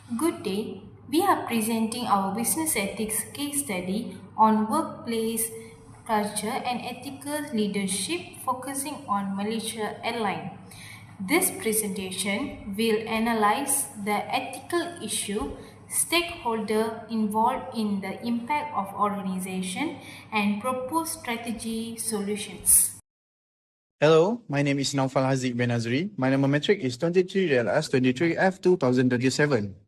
Good day. We are presenting our business ethics case study on workplace culture and ethical leadership focusing on Malaysia Airlines. This presentation will analyze the ethical issue, stakeholder involved in the impact of organization and propose strategy solutions. Hello, my name is Naufal Haziq Benazri. My number metric is 23LS23F 2037.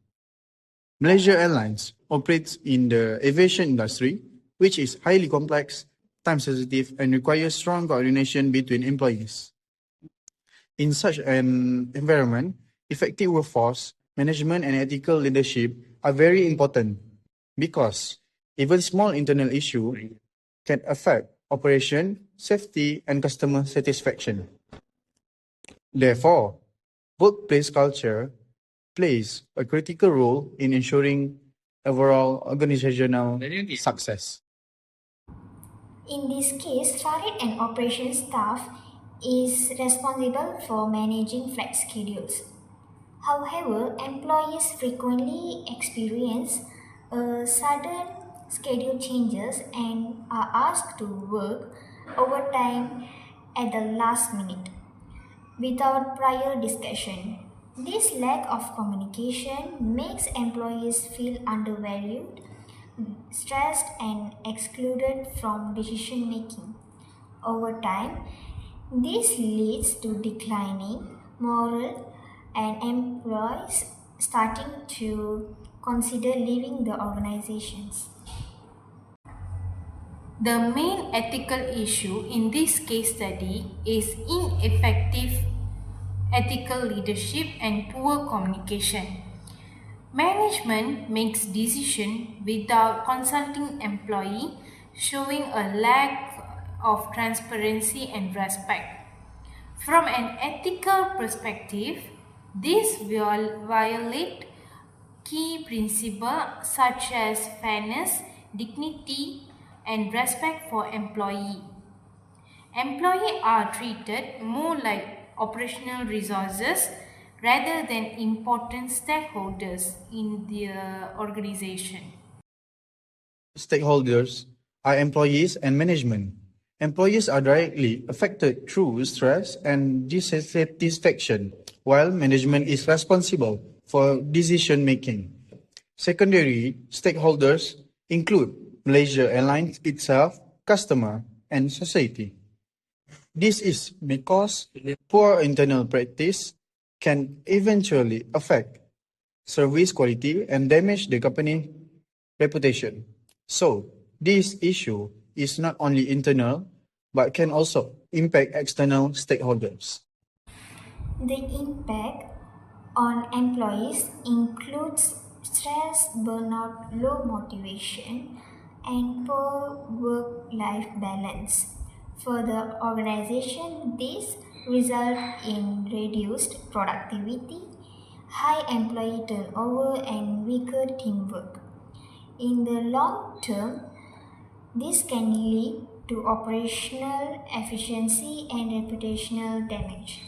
Malaysia Airlines operates in the aviation industry, which is highly complex, time sensitive, and requires strong coordination between employees. In such an environment, effective workforce management and ethical leadership are very important because even small internal issues can affect operation, safety, and customer satisfaction. Therefore, workplace culture plays a critical role in ensuring overall organizational success. In this case, Farid and operations staff is responsible for managing flight schedules. However, employees frequently experience sudden schedule changes and are asked to work overtime at the last minute without prior discussion. This lack of communication makes employees feel undervalued, stressed, and excluded from decision making. Over time, this leads to declining morale and employees starting to consider leaving the organizations. The main ethical issue in this case study is ineffective ethical leadership and poor communication. Management makes decisions without consulting employee, showing a lack of transparency and respect. From an ethical perspective, this will violate key principles such as fairness, dignity, and respect for employee. Employees are treated more like operational resources rather than important stakeholders in the organization. Stakeholders are employees and management. Employees are directly affected through stress and dissatisfaction, while management is responsible for decision making. Secondary stakeholders include Malaysia Airlines itself, customer, and society. This is because poor internal practice can eventually affect service quality and damage the company reputation. So, this issue is not only internal but can also impact external stakeholders. The impact on employees includes stress, burnout, low motivation, and poor work life balance. For the organization, this results in reduced productivity, high employee turnover, and weaker teamwork. In the long term, this can lead to operational efficiency and reputational damage.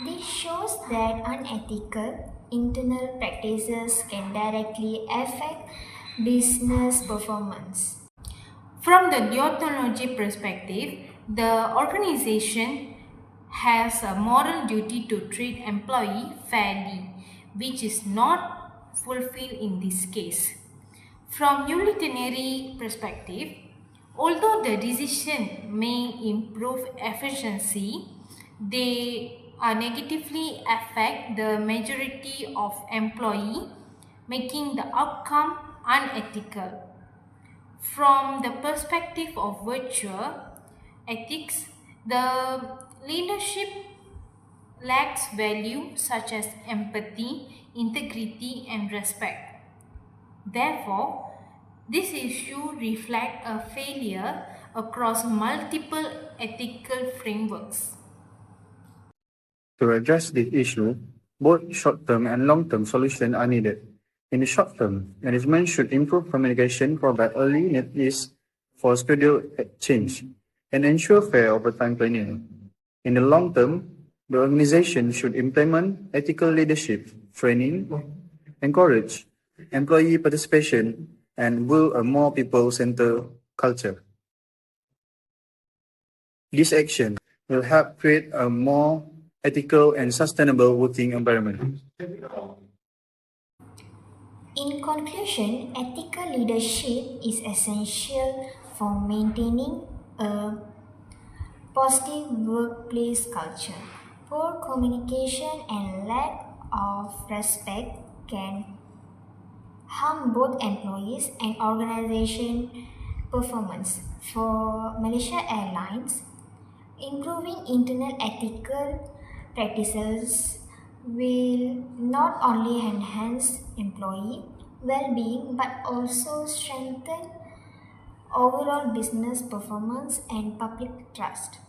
This shows that unethical internal practices can directly affect business performance. From the deontology perspective, the organization has a moral duty to treat employee fairly, which is not fulfilled in this case. From utilitarian perspective, although the decision may improve efficiency, they are negatively affect the majority of employee, making the outcome unethical. From the perspective of virtue ethics, the leadership lacks value such as empathy, integrity, and respect. Therefore, this issue reflects a failure across multiple ethical frameworks. To address this issue, both short-term and long-term solutions are needed. In the short term, management should improve communication, provide early notice for schedule change, and ensure fair overtime planning. In the long term, the organization should implement ethical leadership training, encourage employee participation and build a more people-centered culture. This action will help create a more ethical and sustainable working environment. In conclusion, ethical leadership is essential for maintaining a positive workplace culture. Poor communication and lack of respect can harm both employees and organization performance. For Malaysia Airlines, improving internal ethical practices will not only enhance employee well-being but also strengthen overall business performance and public trust.